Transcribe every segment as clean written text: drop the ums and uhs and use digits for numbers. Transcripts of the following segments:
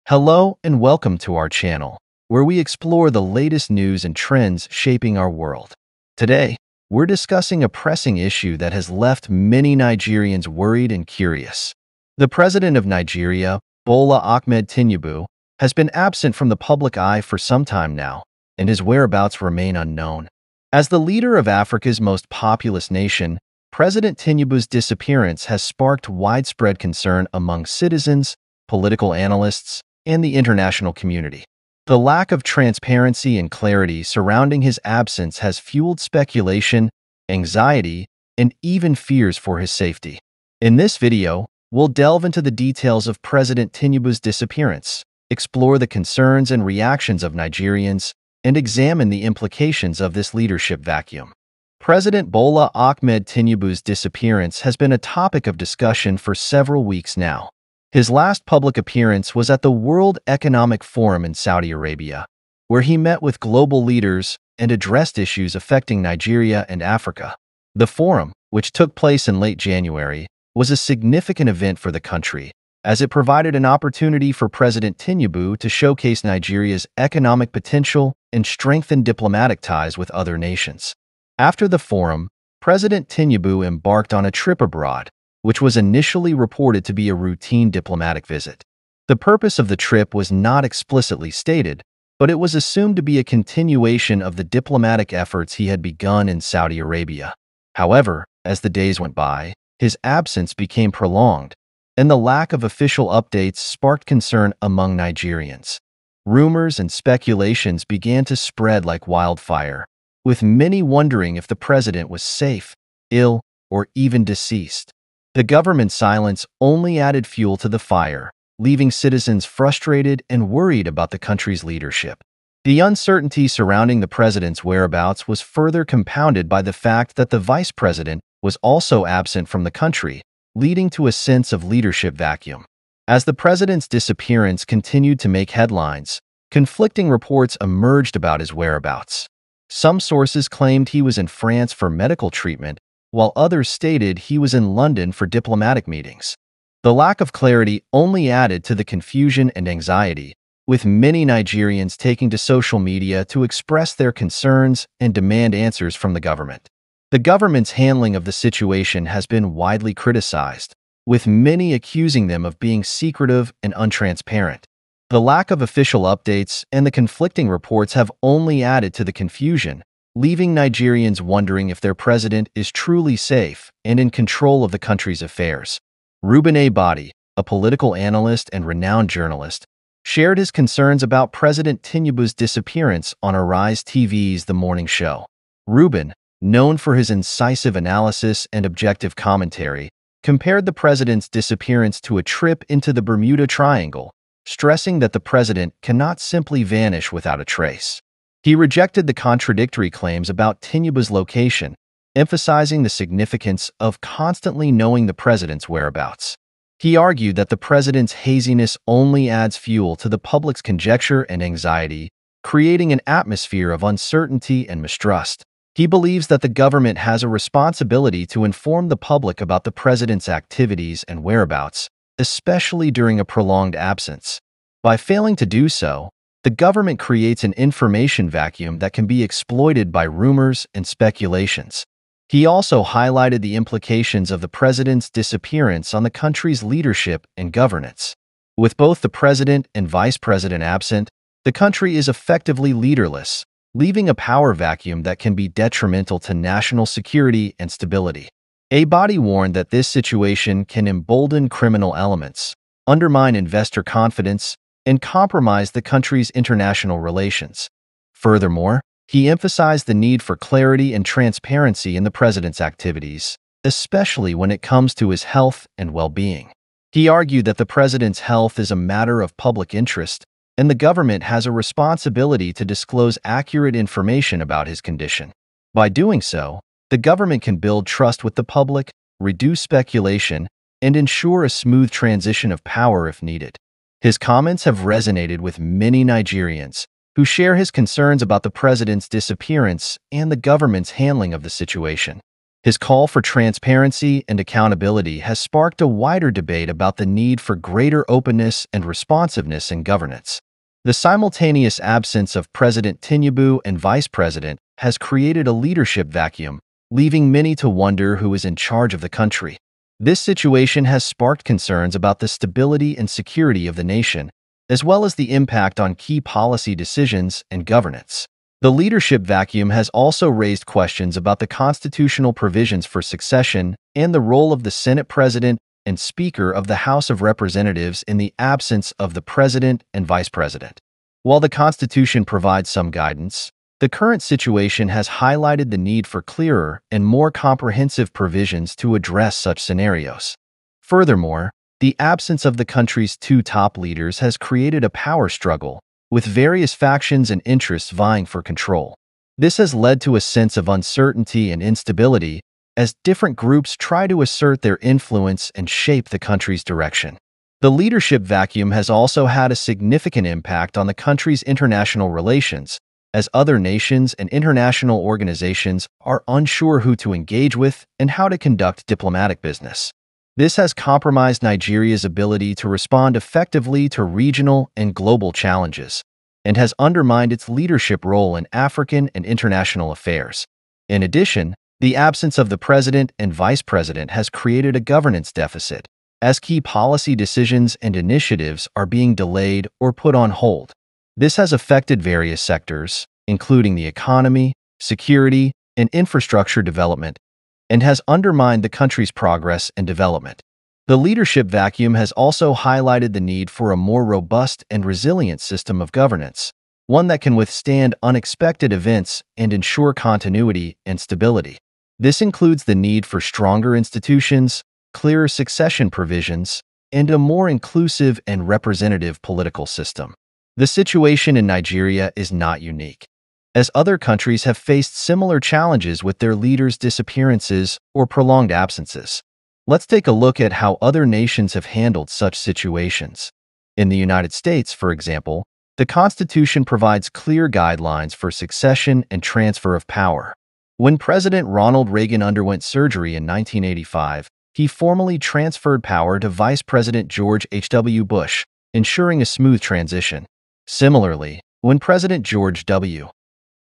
Hello and welcome to our channel, where we explore the latest news and trends shaping our world. Today, we're discussing a pressing issue that has left many Nigerians worried and curious. The president of Nigeria, Bola Ahmed Tinubu, has been absent from the public eye for some time now, and his whereabouts remain unknown. As the leader of Africa's most populous nation, President Tinubu's disappearance has sparked widespread concern among citizens, political analysts, and the international community. The lack of transparency and clarity surrounding his absence has fueled speculation, anxiety, and even fears for his safety. In this video, we'll delve into the details of President Tinubu's disappearance, explore the concerns and reactions of Nigerians, and examine the implications of this leadership vacuum. President Bola Ahmed Tinubu's disappearance has been a topic of discussion for several weeks now. His last public appearance was at the World Economic Forum in Saudi Arabia, where he met with global leaders and addressed issues affecting Nigeria and Africa. The forum, which took place in late January, was a significant event for the country, as it provided an opportunity for President Tinubu to showcase Nigeria's economic potential and strengthen diplomatic ties with other nations. After the forum, President Tinubu embarked on a trip abroad, which was initially reported to be a routine diplomatic visit. The purpose of the trip was not explicitly stated, but it was assumed to be a continuation of the diplomatic efforts he had begun in Saudi Arabia. However, as the days went by, his absence became prolonged, and the lack of official updates sparked concern among Nigerians. Rumors and speculations began to spread like wildfire, with many wondering if the president was safe, ill, or even deceased. The government's silence only added fuel to the fire, leaving citizens frustrated and worried about the country's leadership. The uncertainty surrounding the president's whereabouts was further compounded by the fact that the vice president was also absent from the country, leading to a sense of leadership vacuum. As the president's disappearance continued to make headlines, conflicting reports emerged about his whereabouts. Some sources claimed he was in France for medical treatment, while others stated he was in London for diplomatic meetings. The lack of clarity only added to the confusion and anxiety, with many Nigerians taking to social media to express their concerns and demand answers from the government. The government's handling of the situation has been widely criticized, with many accusing them of being secretive and untransparent. The lack of official updates and the conflicting reports have only added to the confusion, leaving Nigerians wondering if their president is truly safe and in control of the country's affairs. Reuben Abadi, a political analyst and renowned journalist, shared his concerns about President Tinubu's disappearance on Arise TV's The Morning Show. Reuben, known for his incisive analysis and objective commentary, compared the president's disappearance to a trip into the Bermuda Triangle, stressing that the president cannot simply vanish without a trace. He rejected the contradictory claims about Tinubu's location, emphasizing the significance of constantly knowing the president's whereabouts. He argued that the president's haziness only adds fuel to the public's conjecture and anxiety, creating an atmosphere of uncertainty and mistrust. He believes that the government has a responsibility to inform the public about the president's activities and whereabouts, especially during a prolonged absence. By failing to do so, the government creates an information vacuum that can be exploited by rumors and speculations. He also highlighted the implications of the president's disappearance on the country's leadership and governance. With both the president and vice president absent, the country is effectively leaderless, leaving a power vacuum that can be detrimental to national security and stability. Abadi warned that this situation can embolden criminal elements, undermine investor confidence, and compromise the country's international relations. Furthermore, he emphasized the need for clarity and transparency in the president's activities, especially when it comes to his health and well-being. He argued that the president's health is a matter of public interest, and the government has a responsibility to disclose accurate information about his condition. By doing so, the government can build trust with the public, reduce speculation, and ensure a smooth transition of power if needed. His comments have resonated with many Nigerians, who share his concerns about the president's disappearance and the government's handling of the situation. His call for transparency and accountability has sparked a wider debate about the need for greater openness and responsiveness in governance. The simultaneous absence of President Tinubu and Vice President has created a leadership vacuum, leaving many to wonder who is in charge of the country. This situation has sparked concerns about the stability and security of the nation, as well as the impact on key policy decisions and governance. The leadership vacuum has also raised questions about the constitutional provisions for succession and the role of the Senate President and Speaker of the House of Representatives in the absence of the President and Vice President. While the Constitution provides some guidance, the current situation has highlighted the need for clearer and more comprehensive provisions to address such scenarios. Furthermore, the absence of the country's two top leaders has created a power struggle, with various factions and interests vying for control. This has led to a sense of uncertainty and instability as different groups try to assert their influence and shape the country's direction. The leadership vacuum has also had a significant impact on the country's international relations, as other nations and international organizations are unsure who to engage with and how to conduct diplomatic business. This has compromised Nigeria's ability to respond effectively to regional and global challenges, and has undermined its leadership role in African and international affairs. In addition, the absence of the president and vice president has created a governance deficit, as key policy decisions and initiatives are being delayed or put on hold. This has affected various sectors, including the economy, security, and infrastructure development, and has undermined the country's progress and development. The leadership vacuum has also highlighted the need for a more robust and resilient system of governance, one that can withstand unexpected events and ensure continuity and stability. This includes the need for stronger institutions, clearer succession provisions, and a more inclusive and representative political system. The situation in Nigeria is not unique, as other countries have faced similar challenges with their leaders' disappearances or prolonged absences. Let's take a look at how other nations have handled such situations. In the United States, for example, the Constitution provides clear guidelines for succession and transfer of power. When President Ronald Reagan underwent surgery in 1985, he formally transferred power to Vice President George H.W. Bush, ensuring a smooth transition. Similarly, when President George W.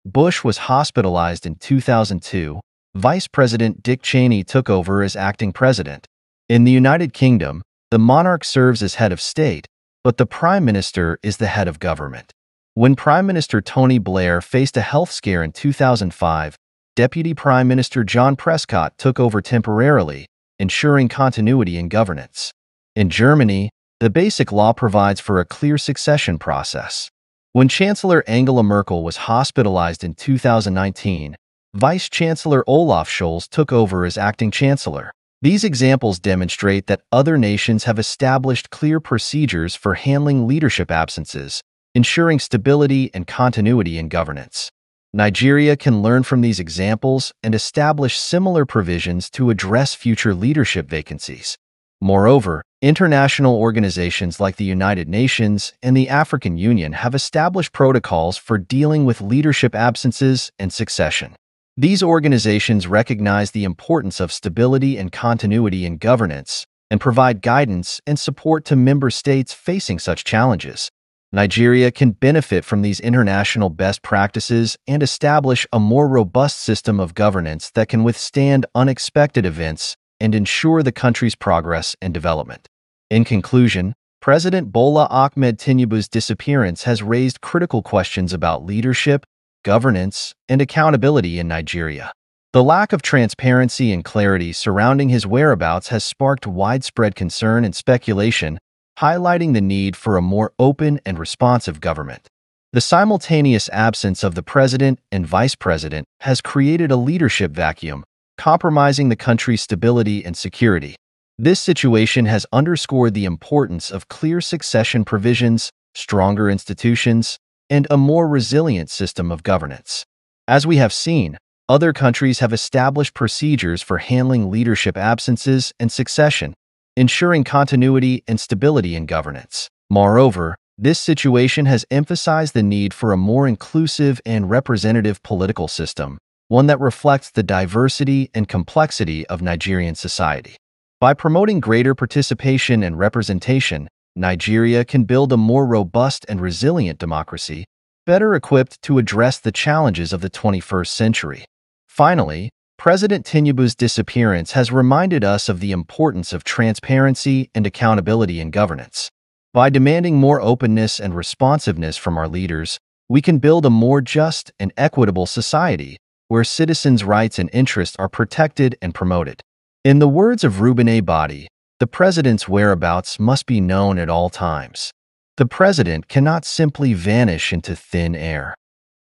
Bush was hospitalized in 2002, Vice President Dick Cheney took over as acting president. In the United Kingdom, the monarch serves as head of state, but the Prime Minister is the head of government. When Prime Minister Tony Blair faced a health scare in 2005, Deputy Prime Minister John Prescott took over temporarily, ensuring continuity in governance. In Germany, the Basic Law provides for a clear succession process. When Chancellor Angela Merkel was hospitalized in 2019, Vice Chancellor Olaf Scholz took over as acting chancellor. These examples demonstrate that other nations have established clear procedures for handling leadership absences, ensuring stability and continuity in governance. Nigeria can learn from these examples and establish similar provisions to address future leadership vacancies. Moreover, international organizations like the United Nations and the African Union have established protocols for dealing with leadership absences and succession. These organizations recognize the importance of stability and continuity in governance and provide guidance and support to member states facing such challenges. Nigeria can benefit from these international best practices and establish a more robust system of governance that can withstand unexpected events and ensure the country's progress and development. In conclusion, President Bola Ahmed Tinubu's disappearance has raised critical questions about leadership, governance, and accountability in Nigeria. The lack of transparency and clarity surrounding his whereabouts has sparked widespread concern and speculation, highlighting the need for a more open and responsive government. The simultaneous absence of the president and vice president has created a leadership vacuum, compromising the country's stability and security. This situation has underscored the importance of clear succession provisions, stronger institutions, and a more resilient system of governance. As we have seen, other countries have established procedures for handling leadership absences and succession, ensuring continuity and stability in governance. Moreover, this situation has emphasized the need for a more inclusive and representative political system, one that reflects the diversity and complexity of Nigerian society. By promoting greater participation and representation, Nigeria can build a more robust and resilient democracy, better equipped to address the challenges of the 21st century. Finally, President Tinubu's disappearance has reminded us of the importance of transparency and accountability in governance. By demanding more openness and responsiveness from our leaders, we can build a more just and equitable society where citizens' rights and interests are protected and promoted. In the words of Reuben A. Badi, the president's whereabouts must be known at all times. The president cannot simply vanish into thin air.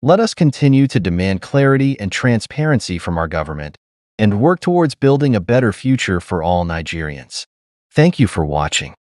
Let us continue to demand clarity and transparency from our government and work towards building a better future for all Nigerians. Thank you for watching.